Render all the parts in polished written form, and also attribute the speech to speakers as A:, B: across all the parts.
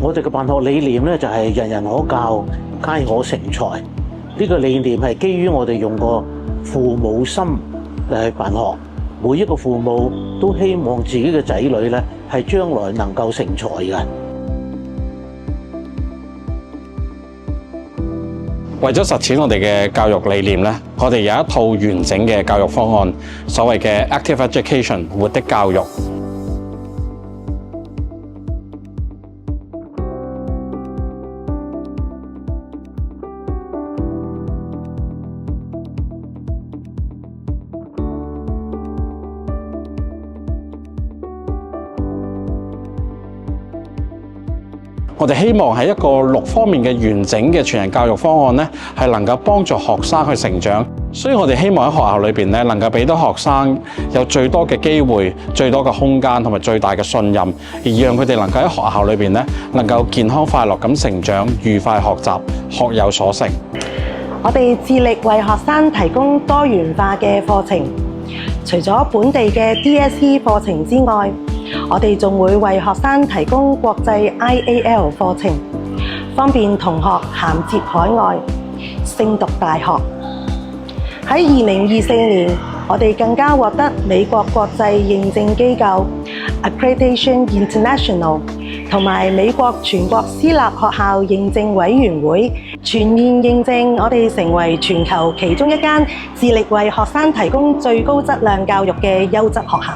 A: 我哋嘅辦學理念咧就係人人可教，皆可成才。呢個理念係基於我哋用個父母心嚟去辦學，每一個父母都希望自己嘅仔女咧係將來能夠成才嘅。
B: 為咗實踐我哋嘅教育理念咧，我哋有一套完整嘅教育方案，所謂嘅 Active Education 活的教育。我哋希望係一個6方面嘅完整嘅全人教育方案咧，係能夠幫助學生去成長。所以我哋希望喺學校裏邊咧，能夠俾到學生有最多嘅機會、最多嘅空間同埋最大嘅信任，而讓佢哋能夠喺學校裏邊咧，能夠健康快樂咁成長、愉快學習、學有所成。
C: 我哋致力為學生提供多元化嘅課程，除咗本地嘅 DSE 課程之外，我哋仲會為學生提供國際 IAL 課程，方便同學銜接海外、升讀大學。喺2024年，我哋更加獲得美國國際認證機構 Accreditation International 同埋美國全國私立學校認證委員會全面認證，我哋成為全球其中一間致力為學生提供最高質量教育嘅優質學校。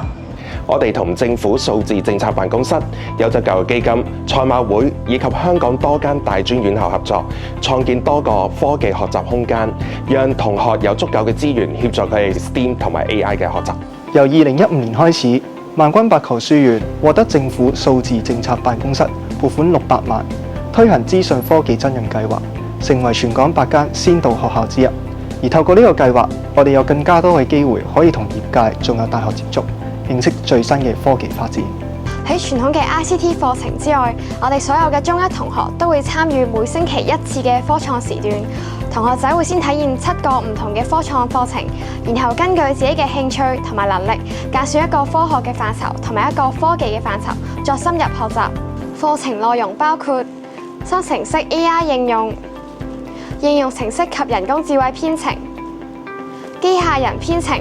D: 我哋同政府數字政策辦公室、優質教育基金、賽馬會以及香港多間大專院校合作，創建多個科技學習空間，讓同學有足夠嘅資源協助佢哋 STEAM 同埋 AI 嘅學習。
E: 由2015年開始，萬軍白球書院獲得政府數字政策辦公室撥款600萬，推行資訊科技真人計劃，成為全港8間先導學校之一。而透過呢個計劃，我哋有更加多嘅機會可以同業界仲有大學接觸，認識最新嘅科技發展。
F: 喺傳統嘅 ICT 課程之外，我哋所有嘅中一同學都會參與每星期1次嘅科創時段。同學仔會先體驗7個唔同嘅科創課程，然後根據自己嘅興趣同埋能力，揀選一個科學嘅範疇同埋一個科技嘅範疇，作深入學習。課程內容包括生成式 AI 應用程式及人工智慧編程、機械人編程、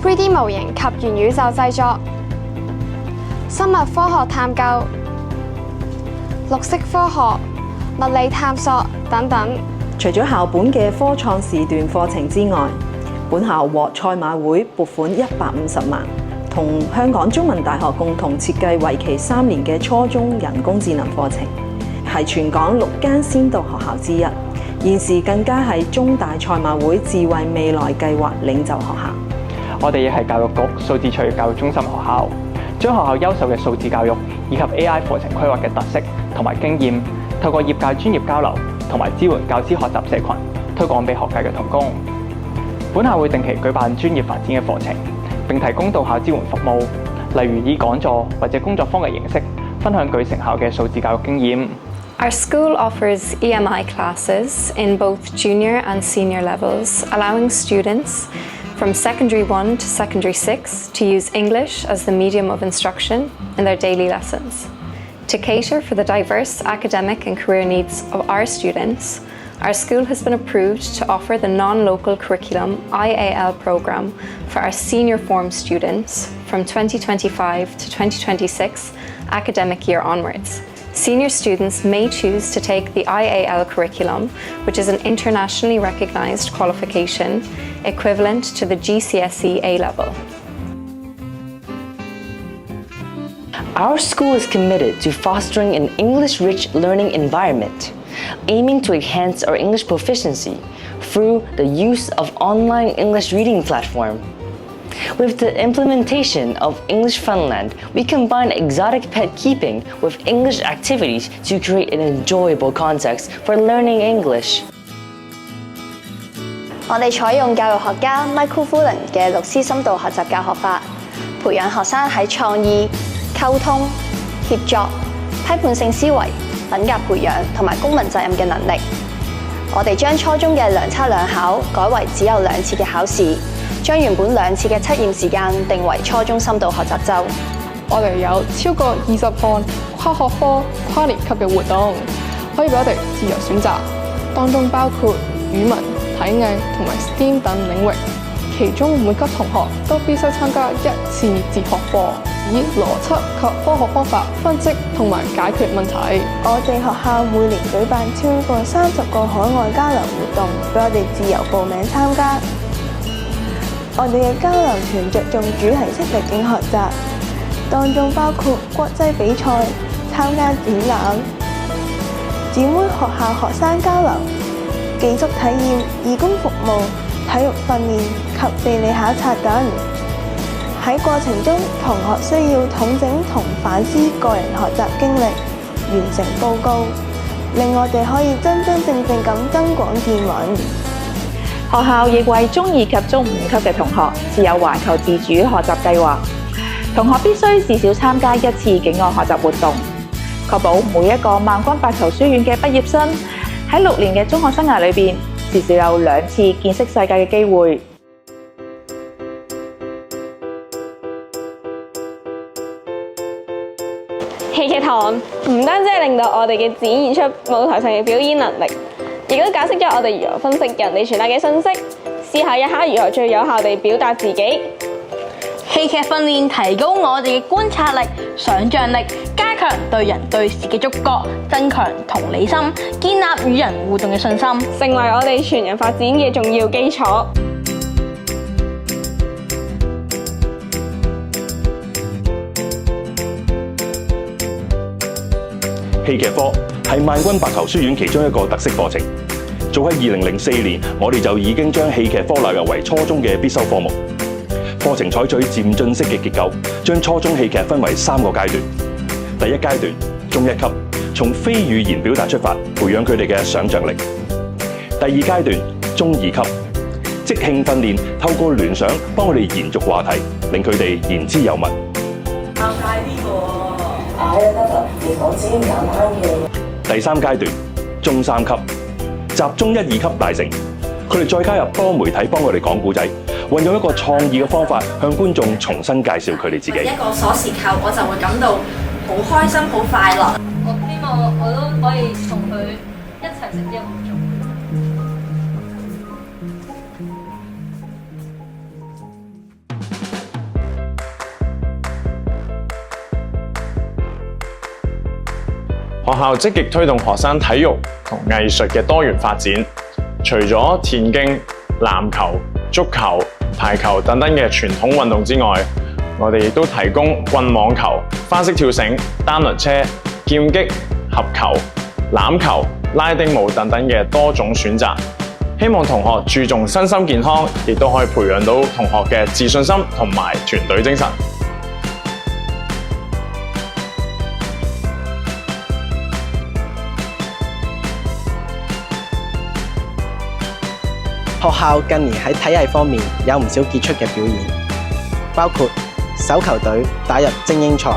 F: 3D 模型及元宇宙製作、生物科學探究、綠色科學、物理探索等等。
G: 除咗校本嘅科創時段課程之外，本校獲賽馬會撥款150萬，同香港中文大學共同設計為期3年嘅初中人工智能課程，係全港6間先導學校之一。現時更加係中大賽馬會智慧未來計劃領袖學校。
H: 我哋亦係教育局數字趣教育中心學校，將學校優秀嘅數字教育以及 AI 課程規劃嘅特色同埋經驗，透過業界專業交流同埋支援教師學習社群，推廣俾學界嘅同工。本校會定期舉辦專業發展嘅課程，並提供到校支援服務，例如以講座或者工作坊嘅形式，分享具成效嘅數字教育經驗。
I: Our school offers EMI classes in both junior and senior levels, allowing students from Secondary 1 to Secondary 6 to use English as the medium of instruction in their daily lessons. To cater for the diverse academic and career needs of our students, our school has been approved to offer the non-local curriculum IAL program for our senior form students from 2025 to 2026 academic year onwards. Senior students may choose to take the IAL curriculum, which is an internationally recognized qualification equivalent to the GCSE A-level.
J: Our school is committed to fostering an English-rich learning environment, aiming to enhance our English proficiency through the use of online English reading platform. With the implementation of English Funland, we combine exotic pet keeping with English activities to create an enjoyable context for learning English.
F: 我哋採用教育學家 Michael Fullan 嘅6C 深度學習教學法，培養學生喺創意、溝通、協作、批判性思維、品格培養同埋公民責任嘅能力。我哋將初中嘅兩測兩考改為只有2次嘅考試，將原本2次嘅測驗時間定為初中深度學習週。
K: 我哋有超過20項跨學科、跨年級嘅活動，可以俾我哋自由選擇，當中包括語文、體藝同埋 STEAM 等領域。其中每級同學都必須參加1次哲學課，以邏輯及科學方法分析同埋解決問題。
L: 我哋學校每年舉辦超過30個海外交流活動，俾我哋自由報名參加。我哋嘅交流團着重主題式歷境學習，當中包括國際比賽、參加展覽、展會學校學生交流、寄宿體驗、義工服務、體育訓練及地理考察等。喺過程中，同學需要統整同反思個人學習經歷，完成報告，令我哋可以真真正正咁增廣見聞。
M: 學校亦為中2及中5級嘅同學設有環球自主學習計劃，同學必須至少參加1次境外學習活動，確保每一個萬軍白球書院嘅畢業生喺6年嘅中學生涯裏邊，至少有2次見識世界嘅機會。
N: 戲劇堂唔單止係令到我哋嘅展現出舞台上嘅表演能力，亦都教識咗我哋如何分析人哋傳達嘅信息，思考一下如何最有效地表達自己。
O: 戲劇訓練提高我哋嘅觀察力、想像力，加強對人對事嘅觸覺，增強同理心，建立與人互動嘅信心，
N: 成為我哋全人發展嘅重要基礎。
P: 戲劇科係萬軍白球書院其中一個特色課程。早喺2004年，我哋就已經將戲劇科納入為初中嘅必修科目。課程採取漸進式嘅結構，將初中戲劇分為3個階段。第一階段，中1級，從非語言表達出發，培養佢哋嘅想像力。第二階段，中2級，即興訓練，透過聯想幫我哋延續話題，令佢哋言之有物。
Q: 教快啲喎，得，你講自己唔簡單嘅。
P: 第三階段，中3級，集中1、2級大成，佢哋再加入多媒體幫我哋講故仔，運用一個創意嘅方法向觀眾重新介紹佢哋自己。
R: 一個鎖匙扣，我就會感到好開心、好快樂。
S: 我希望我都可以同佢一齊食呢一個粽。
T: 學校積極推動學生體育同藝術嘅多元發展，除咗田徑、籃球、足球、排球等等嘅傳統運動之外，我哋亦都提供棍網球、花式跳繩、單輪車、劍擊、合球、欖球、拉丁舞等等嘅多種選擇。希望同學注重身心健康，亦都可以培養到同學嘅自信心同埋團隊精神。
U: 學校近年喺體藝方面有唔少傑出嘅表現，包括手球隊打入精英賽，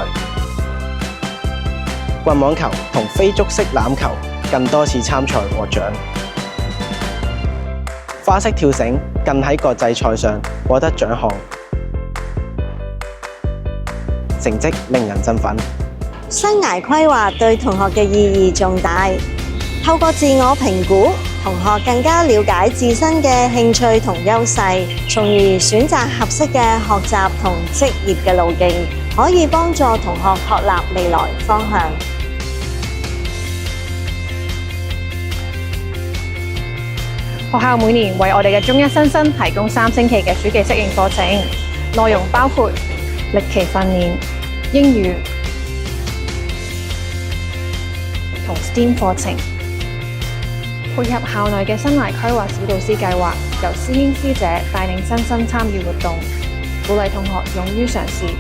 U: 棍網球同非足式欖球更多次參賽獲獎，花式跳繩更喺國際賽上獲得獎項，成績令人振奮。
V: 生涯規劃對同學嘅意義重大，透過自我評估，同學更加了解自身嘅興趣同優勢，從而選擇合適嘅學習同職業嘅路徑，可以幫助同學確立未來方向。
W: 學校每年為我哋嘅中一新生提供3星期嘅暑期適應課程，內容包括歷奇訓練、英語同 STEAM 課程。配合校內嘅生涯規劃小導師計劃，由師兄師姐帶領新生參與活動，鼓勵同學勇於嘗試，